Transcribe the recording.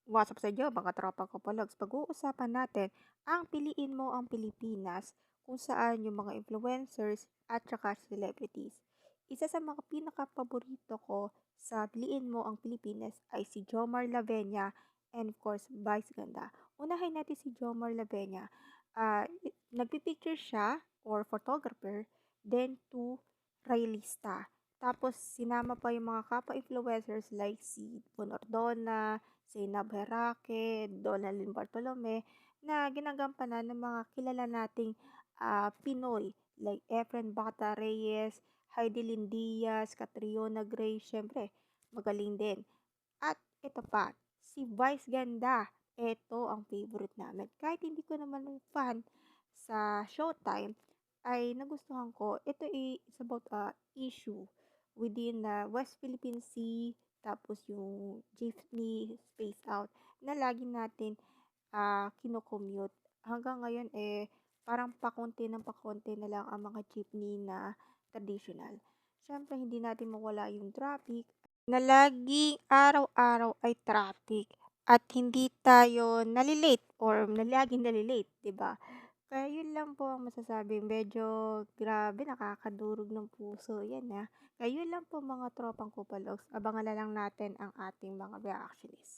What's up sa inyo mga tropa ko palogs. Pag-uusapan natin ang Piliin Mo ang Pilipinas kung saan yung mga influencers at saka celebrities. Isa sa mga pinaka-paborito ko sa Piliin Mo ang Pilipinas ay si Jomar Lavenia and of course Vice Ganda. Unahin natin si Jomar Lavenia. Nagpipicture siya or photographer then to Railista. Tapos sinama pa yung mga kapwa-influencers like si Bon Ordona, Zainab Herake, Donalyn Bartolome na ginagampanan ng mga kilala nating Pinoy like Efren Bata Reyes, Heidelin Diaz, Catriona Gray, syempre magaling din. At ito pa, si Vice Ganda. Ito ang favorite namin. Kahit hindi ko naman fan sa Showtime, ay nagustuhan ko. Ito is about issue within the West Philippine Sea, tapos yung jeepney space out na lagi natin kino-commute. Hanggang ngayon parang pakonti na lang ang mga jeepney na traditional. Siyempre hindi natin mawala yung traffic na laging araw-araw ay traffic at hindi tayo nalilate or na laging nalilate, 'di ba? Kaya yun lang po ang masasabi. Medyo grabe, nakakadurog ng puso yan ha. Kaya yun lang po mga tropang kupalogs. Abangan na lang natin ang ating mga reactionist.